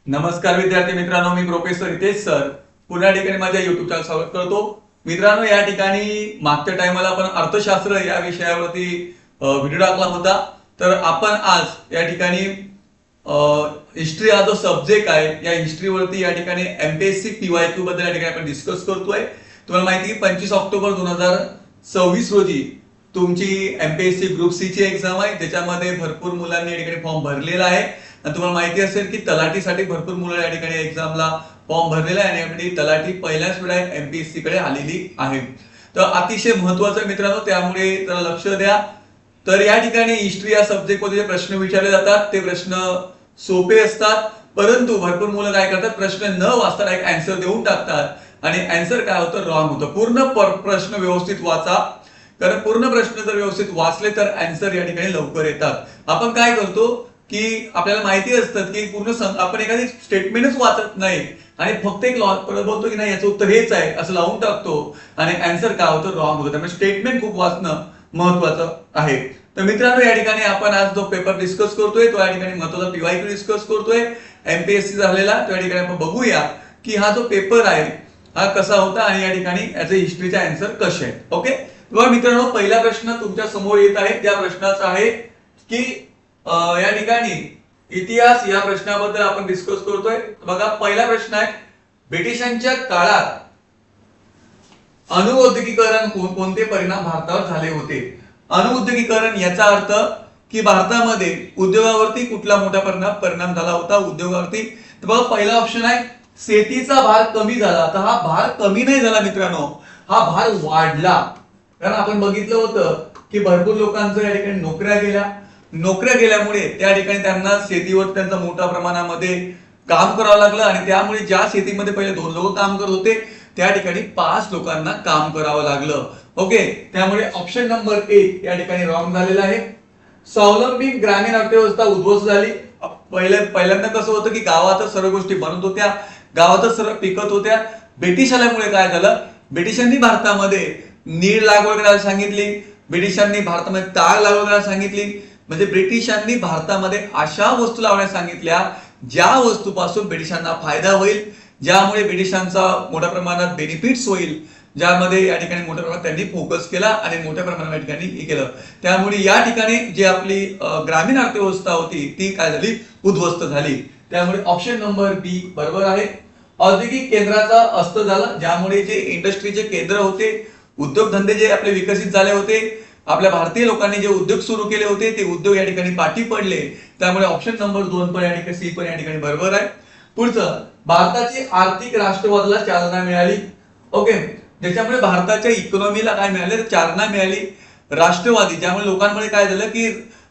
नमस्कार विद्यार्थी मित्रांनो, मी प्रोफेसर हितेश सर पुन्हा ठिकाणी माझ्या युट्यूब चॅनल स्वागत करतो. मित्रांनो, या ठिकाणी मागच्या टायमाला आपण अर्थशास्त्र या विषयावरती व्हिडिओ टाकला होता. तर आपण आज या ठिकाणी हिस्ट्री हा जो सब्जेक्ट आहे या हिस्ट्रीवरती या ठिकाणी एमपीएससी पीवायक्यू बद्दल या ठिकाणी आपण डिस्कस करतोय. तुम्हाला माहिती आहे 25 ऑक्टोबर 2026 रोजी तुमची एमपीएससी ग्रुप सी ची एक्झाम आहे, ज्याच्यामध्ये भरपूर मुलांनी या ठिकाणी फॉर्म भरलेला आहे. आणि तुम्हाला माहिती असेल की तलाठीसाठी भरपूर मुलं या ठिकाणी एक्झामला फॉर्म भरलेला आहे आणि तलाठी पहिल्याच वेळा एमपीएससी कडे आलेली आहे. तर अतिशय महत्वाचं मित्रांनो, त्यामुळे जरा लक्ष द्या. तर या ठिकाणी हिस्ट्री या सब्जेक्ट मध्ये जे प्रश्न विचारले जातात ते प्रश्न सोपे असतात, परंतु भरपूर मुलं काय करतात, प्रश्न न वाचता एक आन्सर देऊन टाकतात आणि आन्सर काय होतं, रॉंग होतं. पूर्ण प्रश्न व्यवस्थित वाचा, कारण पूर्ण प्रश्न जर व्यवस्थित वाचले तर आन्सर या ठिकाणी लवकर येतात. आपण काय करतो की आपल्याला माहिती असतं की पूर्ण आपण एखादी स्टेटमेंटच वाचत नाही आणि फक्त एक बोलतो की नाही याचं उत्तर हेच आहे असं लावून टाकतो आणि आन्सर काय होतं, रॉंग होतं. त्यामुळे स्टेटमेंट खूप वाचणं महत्वाचं आहे. तर मित्रांनो, या ठिकाणी आपण आज जो पेपर डिस्कस करतोय तो या ठिकाणी महत्वाचा पीवायक्यू डिस्कस करतोय एमपीएससी झालेला. तो या ठिकाणी आपण बघूया की हा जो पेपर आहे हा कसा होता आणि या ठिकाणी याचे हिस्ट्रीचे आन्सर कसे आहेत. ओके, तेव्हा मित्रांनो, पहिला प्रश्न तुमच्या समोर येत आहे. त्या प्रश्नाचा आहे की या ठिकाणी इतिहास या प्रश्नाबद्दल आपण डिस्कस करतोय. बघा, पहिला प्रश्न आहे, ब्रिटिशांच्या काळात अणुऔद्योगिकीकरण कोणते परिणाम भारतावर झाले होते. अणुऔद्योगिकीकरण याचा अर्थ की भारतामध्ये उद्योगावरती कुठला मोठा परिणाम झाला होता उद्योगावरती. तर बघा, पहिला ऑप्शन आहे शेतीचा भार कमी झाला. तर हा भार कमी नाही झाला मित्रांनो, हा भार वाढला. कारण आपण बघितलं होतं की भरपूर लोकांचं या ठिकाणी नोकऱ्या गेल्यामुळे त्या ठिकाणी त्यांना शेतीवर त्यांचा मोठ्या प्रमाणामध्ये काम करावं लागलं आणि त्यामुळे ज्या शेतीमध्ये पहिले 2 लोक काम करत होते त्या ठिकाणी 5 लोकांना काम करावं लागलं. ओके, त्यामुळे ऑप्शन नंबर 1 या ठिकाणी रॉंग झालेला आहे. स्वावलंबी ग्रामीण अर्थव्यवस्था उद्ध्वस्त झाली. पहिल्यांदा कसं होतं की गावातच सर्व गोष्टी बनत होत्या, गावातच सर्व पिकत होत्या. ब्रिटिश आल्यामुळे काय झालं, ब्रिटिशांनी भारतामध्ये नीळ लागवड करायला सांगितली, ब्रिटिशांनी भारतामध्ये ताग लागवड करायला सांगितली. म्हणजे ब्रिटिशांनी भारतामध्ये अशा वस्तू लावण्यास सांगितल्या ज्या वस्तूपासून ब्रिटिशांना फायदा होईल, ज्यामुळे ब्रिटिशांचा मोठ्या प्रमाणात बेनिफिट्स होईल, ज्यामध्ये या ठिकाणी मोठ्या प्रमाणात त्यांनी फोकस केला आणि मोठ्या प्रमाणात या ठिकाणी हे केलं. त्यामुळे या ठिकाणी जी आपली ग्रामीण अर्थव्यवस्था होती ती काय झाली, उद्ध्वस्त झाली. त्यामुळे ऑप्शन नंबर बी बरोबर आहे. औद्योगिक केंद्राचा अस्त झाला, ज्यामुळे जे इंडस्ट्रीचे केंद्र होते, उद्योगधंदे जे आपले विकसित झाले होते, आपल्या भारतीय लोकांनी जे उद्योग सुरू केले होते ते उद्योग या ठिकाणी पाठी पडले. त्यामुळे ऑप्शन नंबर 2 पण या ठिकाणी सी पण या ठिकाणी बरोबर आहे. पुढचं, भारताची आर्थिक राष्ट्रवादाला चालना मिळाली. ओके, ज्याच्यामुळे भारताच्या इकॉनॉमीला काय मिळाले, चालना मिळाली. राष्ट्रवादी, ज्यामुळे लोकांमध्ये काय झालं की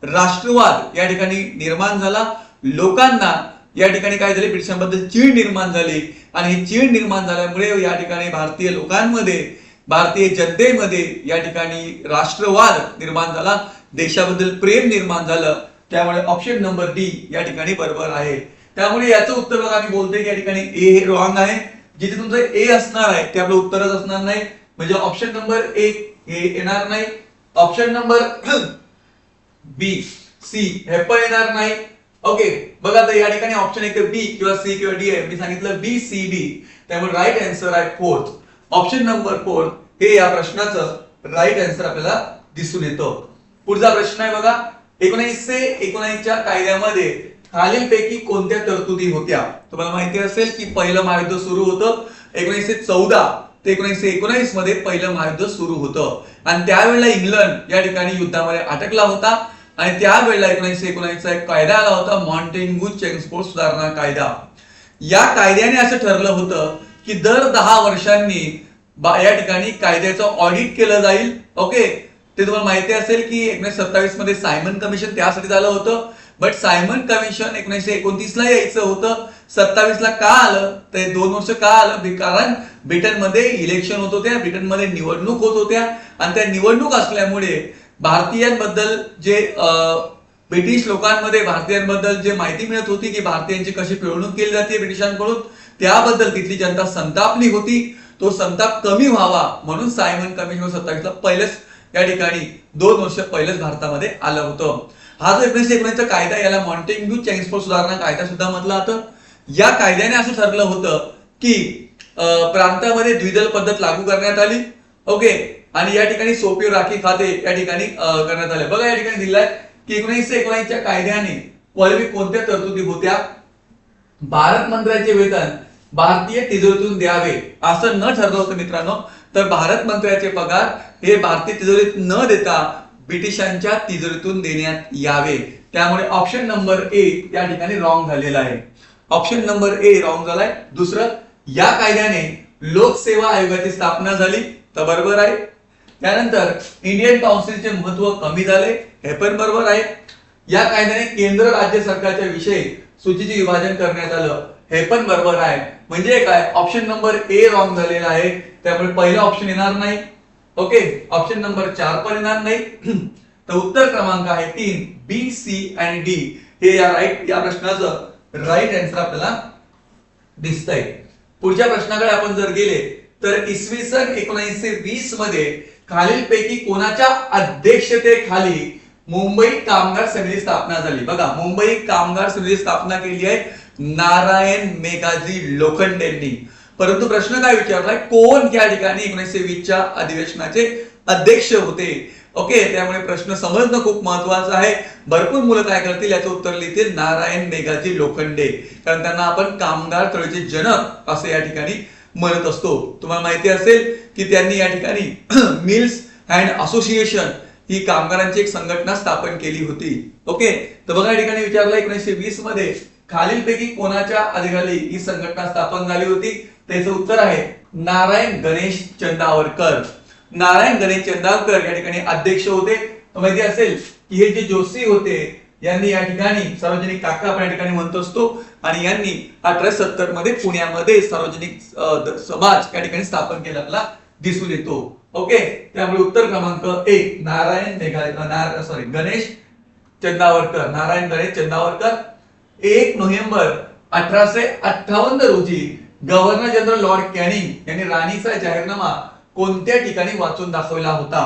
राष्ट्रवाद या ठिकाणी निर्माण झाला. लोकांना या ठिकाणी काय झाले, ब्रिटिशांबद्दल चीड निर्माण झाली आणि ही चीड निर्माण झाल्यामुळे या ठिकाणी भारतीय लोकांमध्ये, भारतीय जनतेमध्ये या ठिकाणी राष्ट्रवाद निर्माण झाला, देशाबद्दल प्रेम निर्माण झालं. त्यामुळे ऑप्शन नंबर डी या ठिकाणी बरोबर आहे. त्यामुळे याचं उत्तर बघा, मी बोलतोय की या ठिकाणी ए हे रॉंग आहे. जिथे तुमचं ए असणार आहे ते आपलं उत्तरच असणार नाही, म्हणजे ऑप्शन नंबर 1 हे येणार नाही. ऑप्शन नंबर बी सी हे पण येणार नाही. ओके, बघा आता या ठिकाणी ऑप्शन एक बी किंवा सी किंवा डी आहे. मी सांगितलं बी सी डी, त्यामुळे राईट आन्सर आहे 4th. ऑप्शन नंबर 4 हे या प्रश्नाचं राईट आन्सर आपल्याला दिसून येतो. पुढचा प्रश्न आहे बघा, 1919 च्या कायद्यामध्ये खालीलपैकी कोणत्या तरतुदी होत्या. तुम्हाला माहिती असेल की पहिलं महायुद्ध सुरू होतं 1914 ते 1919 मध्ये पहिलं महायुद्ध सुरू होतं आणि त्यावेळेला इंग्लंड या ठिकाणी युद्धामध्ये अटकला होता आणि त्यावेळेला 1919 चा एक कायदा आला होता, मॉन्टेग्यू चेम्स्फोर्ड सुधारणा कायदा. या कायद्याने असं ठरलं होतं की दर 10 वर्षांनी या ठिकाणी कायद्याचं ऑडिट केलं जाईल. ओके, ते तुम्हाला माहिती असेल की 1927 मध्ये सायमन कमिशन त्यासाठी झालं होतं, बट सायमन कमिशन 1929 ला यायचं होतं, 27 ला का आलं, ते 2 वर्ष का आलं, कारण ब्रिटनमध्ये इलेक्शन होत होत्या, ब्रिटनमध्ये निवडणूक होत होत्या आणि त्या निवडणूक असल्यामुळे भारतीयांबद्दल जे ब्रिटिश लोकांमध्ये भारतीयांबद्दल जे माहिती मिळत होती की भारतीयांची कशी पिळवणूक केली जाते ब्रिटिशांकडून, त्याबद्दल तिथली जनता संतापली होती. तो संताप कमी व्हावा म्हणून सायमन कमिशन 27 ला पहिलेच या ठिकाणी 2 वर्ष पहिलेच भारतामध्ये आलं होतं. हा जो 1919 चा कायदा याला मॉन्टेग्यू चेम्स्फोर्ड सुधारणा कायदा सुद्धा म्हटलं जातं. या कायद्याने असं ठरलं होतं की प्रांतामध्ये द्विदल पद्धत लागू करण्यात आली. ओके, आणि या ठिकाणी सोपी राखी खाते या ठिकाणी करण्यात आले. बघा या ठिकाणी दिलाय की 1919च्या कायद्याने पॉलिटिक कोणत्या तरतुदी होत्या? भारत मंत्र्याचे वेतन भारतीय तिजोरीतून द्यावे असं न ठरलं होतं मित्रांनो. तर भारत मंत्र्याचे पगार हे भारतीय तिजोरीत न देता ब्रिटिशांच्या तिजोरीतून देण्यात यावे. त्यामुळे ऑप्शन नंबर ए या ठिकाणी रॉंग झालेला आहे. ऑप्शन नंबर ए रॉंग झालाय. दुसरं, या कायद्याने लोकसेवा आयोगाची स्थापना झाली, तर बरोबर आहे. त्यानंतर इंडियन काउन्सिलचे महत्व कमी झाले, हे पण बरोबर आहे. या कायद्याने केंद्र राज्य सरकारच्या विषयी सूचीचे विभाजन करण्यात आलं, हे पण बरोबर आहे. म्हणजे काय, ऑप्शन नंबर ए रॉंग झालेला आहे. त्यामुळे पहिला ऑप्शन येणार नाही. ओके, ऑप्शन नंबर 4 पण येणार नाही. तर उत्तर क्रमांक आहे 3 बी, सी आणि डी हे या प्रश्नाचं राईट आन्सर आपल्याला दिसतंय. पुढच्या प्रश्नाकडे आपण जर गेले तर इसवी सन 1920 मध्ये खालीलपैकी कोणाच्या अध्यक्षतेखाली मुंबई कामगार समिती स्थापना झाली? बघा, मुंबई कामगार समिती स्थापना केली आहे नारायण मेघाजी लोखंडेंनी. परंतु प्रश्न काय विचारलाय, कोण या ठिकाणी 1920च्या अधिवेशनाचे अध्यक्ष होते? ओके, त्यामुळे प्रश्न समजणं खूप महत्वाचं आहे. भरपूर मुलं काय करतील याचं उत्तर लिहितील नारायण मेघाजी लोखंडे, कारण त्यांना आपण कामगार चळवळीचे जनक असं या ठिकाणी म्हणत असतो. तुम्हाला माहिती असेल की त्यांनी या ठिकाणी मिल्स अँड असोसिएशन ही कामगारांची एक संघटना स्थापन केली होती. ओके, तर बघा या ठिकाणी विचारलं 1920 मध्ये खालीलपैकी कोणाच्या अधिकाराखाली ही संघटना स्थापन झाली होती? त्याचं उत्तर आहे नारायण गणेश चंदावरकर. नारायण गणेश चंदावरकर या ठिकाणी अध्यक्ष होते. माहिती असेल की हे जे जोशी होते यांनी या ठिकाणी सार्वजनिक काका आपण या ठिकाणी म्हणतो असतो, आणि यांनी 1870 मध्ये पुण्यामध्ये सार्वजनिक समाज या ठिकाणी स्थापन केलेला दिसून येतो. ओके, त्यामुळे उत्तर क्रमांक 1 गणेश चंदावरकर, नारायण गणेश चंदावरकर. 1 नोव्हेंबर 1858 रोजी गव्हर्नर जनरल लॉर्ड कॅनिंग यांनी राणीचा जाहीरनामा कोणत्या ठिकाणी वाचून दाखवला होता?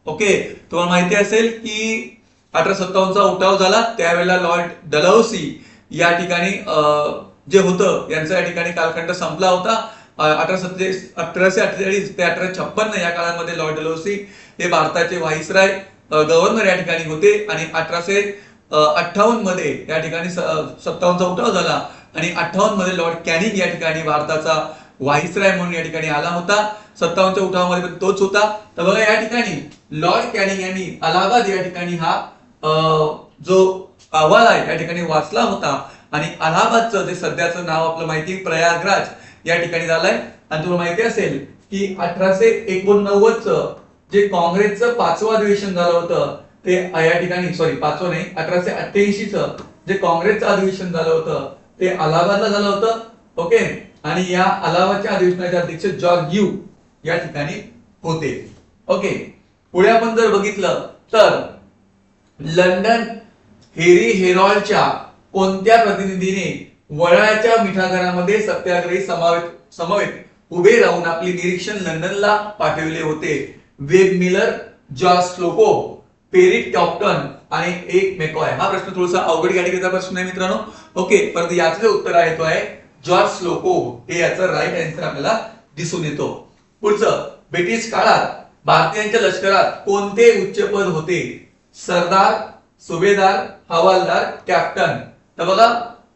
ओके, तुम्हाला माहिती असेल की 1857चा उठाव झाला, त्यावेळेला लॉर्ड डलहौसी या ठिकाणी जे होतं यांचा या ठिकाणी कालखंड संपला होता. 1848 ते 1856 या काळामध्ये लॉर्ड डलहौसी हे भारताचे व्हाईसराय गव्हर्नर या ठिकाणी होते, आणि 1858 मध्ये या ठिकाणी 57चा उठाव झाला, आणि 58 मध्ये लॉर्ड कॅनिंग या ठिकाणी भारताचा व्हाईसराय म्हणून या ठिकाणी आला होता. 57च्या उठावामध्ये पण तोच होता. तर बघा या ठिकाणी लॉर्ड कॅनिंग यांनी अलाहाबाद या ठिकाणी हा जो अहवाल आहे या ठिकाणी वाचला होता, आणि अलाहाबादचं जे सध्याचं नाव आपलं माहिती प्रयागराज या ठिकाणी झालंय. आणि तुम्हाला माहिती असेल की 1889चं जे काँग्रेसचं 5वं अधिवेशन झालं होतं ते या ठिकाणी, सॉरी 5वं नाही, 1888चं जे काँग्रेसचं अधिवेशन झालं होतं ते अलाहाबादला झालं होतं. ओके, आणि या अलाहाबादच्या अधिवेशनाचे अध्यक्ष जॉर्ज यू या ठिकाणी होते. ओके, पुढे आपण जर बघितलं तर लंडन हेरी हेरॉल्डच्या कोणत्या प्रतिनिधीने वळाच्या मिठागरामध्ये सत्याग्रही समवेत उभे राहून आपले निरीक्षण लंडनला पाठविले होते? वेब मिलर, जॉर्ज स्लोको, पेरिट टॉप्टन आणि एक मेकॉय. हा प्रश्न थोडासा अवघड कॅटेगरीचा प्रश्न आहे मित्रांनो. ओके, परंतु याचं जे उत्तर आहे तो आहे जॉर्ज स्लोको, हे याचं राईट आन्सर आपल्याला दिसून येतो. पुढचं, ब्रिटिश काळात भारतीयांच्या लष्करात कोणते उच्चपद होते? सरदार, सुभेदार, हवालदार, कॅप्टन. तर बघा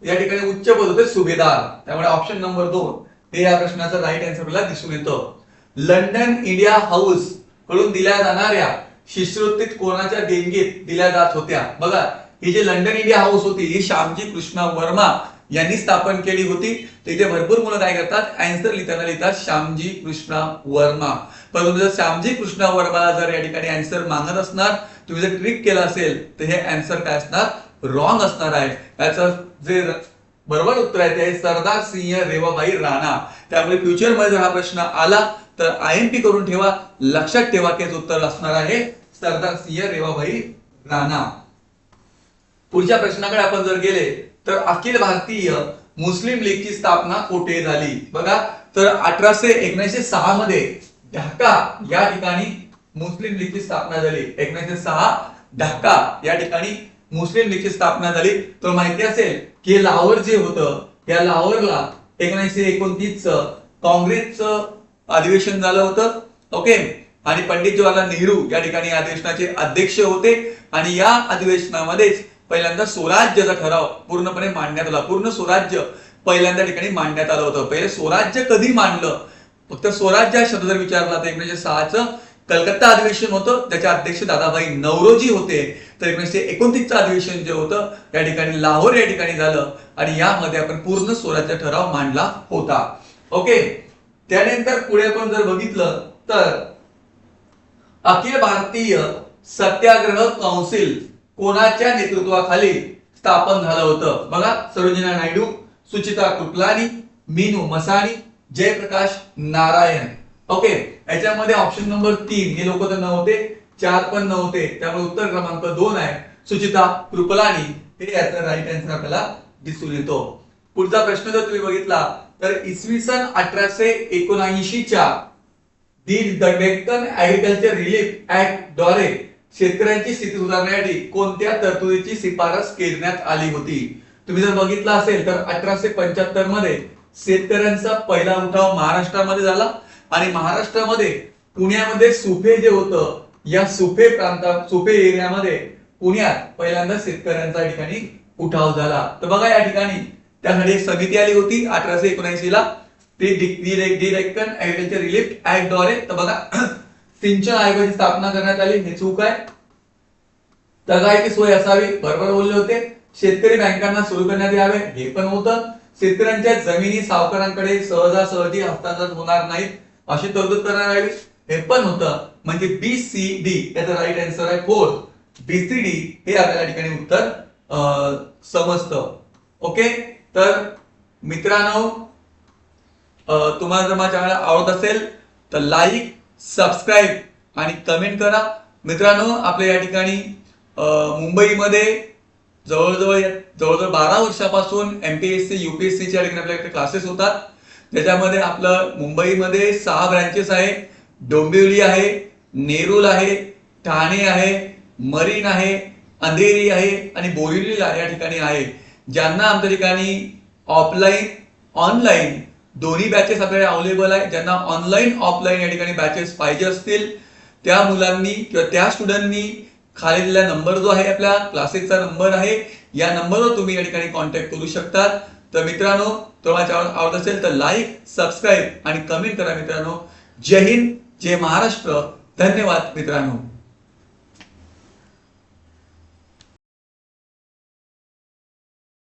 या ठिकाणी उच्च पद होते सुभेदार, त्यामुळे ऑप्शन नंबर 2 हे या प्रश्नाचं राईट आन्सर आपल्याला दिसून येतं. लंडन इंडिया हाऊस कडून दिल्या जाणाऱ्या शिष्यवृत्तीत कोणाच्या देणगीत दिल्या जात होत्या? बघा, ही जे लंडन इंडिया हाऊस होती ही श्यामजी कृष्णा वर्मा यांनी स्थापन केली होती. तर इथे भरपूर मुलं काय करतात, आन्सर लिहितात श्यामजी कृष्णा वर्मा. परंतु जर श्यामजी कृष्णा वर्माला जर या ठिकाणी आन्सर मागत असणार, तुम्ही जर ट्रिक केला असेल तर हे आन्सर काय असणार, रॉंग असणार आहे. याचं जे बरोबर उत्तर आहे ते सरदार सिंह रेवाभाई राणा. त्यामुळे फ्युचर मध्ये जर हा प्रश्न आला तर आयएमपी करून ठेवा, लक्षात ठेवा की उत्तर असणार आहे सरदार सिंह रेवाभाई राणा. पुढच्या प्रश्नाकडे आपण जर गेले तर अखिल भारतीय मुस्लिम लीगची स्थापना कुठे झाली? बघा, तर 1906 मध्ये ढाका या ठिकाणी मुस्लिम लीगची स्थापना झाली. 1906 ढाका या ठिकाणी मुस्लिम लीगची स्थापना झाली. तर माहिती असेल की लाहोर जे होतं या लाहोरला 1929 काँग्रेसचं अधिवेशन झालं होतं. ओके, आणि पंडित जवाहरलाल नेहरू या ठिकाणी अधिवेशनाचे अध्यक्ष होते आणि या अधिवेशनामध्येच पहिल्यांदा स्वराज्याचा ठराव पूर्णपणे मांडण्यात आला. पूर्ण स्वराज्य पहिल्यांदा ठिकाणी मांडण्यात आलं होतं. पहिले स्वराज्य कधी मांडलं, फक्त स्वराज्य हा शब्द जर विचारला तर 1906चं कलकत्ता अधिवेशन होतं, त्याचे अध्यक्ष दादाभाई नौरोजी होते. तर 1929चं अधिवेशन जे होतं या ठिकाणी लाहोर या ठिकाणी झालं आणि यामध्ये आपण पूर्ण स्वराज्य ठराव मांडला होता. ओके, त्यानंतर पुढे आपण जर बघितलं तर अखिल भारतीय सत्याग्रह कौन्सिल कोणाच्या नेतृत्वाखाली स्थापन झालं होतं? बघा, सरोजिनी नायडू, सुचिता कृपलानी, मीनू मसानी, जयप्रकाश नारायण. ओके, याच्यामध्ये ऑप्शन नंबर 3 हे लोक तर नव्हते, 4 पण नव्हते, त्यामुळे उत्तर क्रमांक 2 आहे सुचिता कृपलानी. हे याचा राईट आन्सर आपल्याला दिसून येतो. पुढचा प्रश्न जर तुम्ही बघितला तर इसवी सन 1879च्या दी डेक्कन ऍग्रिकल्चर रिलीफ ऍक्ट द्वारे शेतकऱ्यांची स्थिती सुधारण्यासाठी कोणत्या तरतुदीची शिफारस करण्यात आली होती? तुम्ही जर बघितलं असेल तर 1875 मध्ये शेतकऱ्यांचा पहिला उठाव महाराष्ट्रामध्ये झाला आणि महाराष्ट्रामध्ये पुण्यामध्ये सुपे जे होतं, या सुपे प्रांतात, सुपे एरियामध्ये पुण्यात पहिल्यांदा शेतकऱ्यांचा ठिकाणी उठाव झाला. तर बघा, या ठिकाणी त्यासाठी एक समिती आली होती 1879 ला, दी डेक्कन ऍग्रिकल्चर रिलीफ ऍक्ट द्वारे. तर बघा, सिंचन आयोगाची स्थापना करण्यात आली, हे चूक आहे. तगायची सोय असावी, बरोबर बोलले होते. शेतकरी बँकांना सुरू करण्यात यावे, हे पण होतं. शेतकऱ्यांच्या जमिनी सावकारांकडे सहजासहजी हस्तांतरित होणार नाहीत अशी तरतूद करण्यात यावी, हे पण होतं. म्हणजे BCD याचा राईट आन्सर आहे 4. BCD हे आपल्याला ठिकाणी उत्तर समजतं. ओके, तर मित्रांनो, तुम्हाला जर माझा चॅनल आवडत असेल तर लाईक, सबस्क्राईब आणि कमेंट करा. मित्रांनो, आपल्या या ठिकाणी मुंबईमध्ये जवळजवळ 12 वर्षापासून MPSC UPSC च्या ठिकाणी आपल्याकडे क्लासेस होतात. त्याच्यामध्ये आपलं मुंबईमध्ये 6 ब्रँचेस आहे. डोंबिवली आहे, नेरूल आहे, ठाणे आहे, मरीन आहे, अंधेरी आहे आणि बोरिवली या ठिकाणी आहे. ज्यांना आमच्या ठिकाणी ऑफलाईन ऑनलाईन दोन्ही बॅचेस आपल्याला अवेलेबल आहे, ज्यांना ऑनलाईन ऑफलाईन या ठिकाणी बॅचेस पाहिजे असतील त्या मुलांनी किंवा त्या स्टुडंटनी खाली दिलेला नंबर जो आहे आपल्या क्लासेसचा नंबर आहे, या नंबरवर तुम्ही या ठिकाणी कॉन्टॅक्ट करू शकतात. तर मित्रांनो, तुम्हाला चॅनल आवडत असेल तर लाईक, सबस्क्राईब आणि कमेंट करा. मित्रांनो, जय हिंद, जय महाराष्ट्र. धन्यवाद मित्रांनो.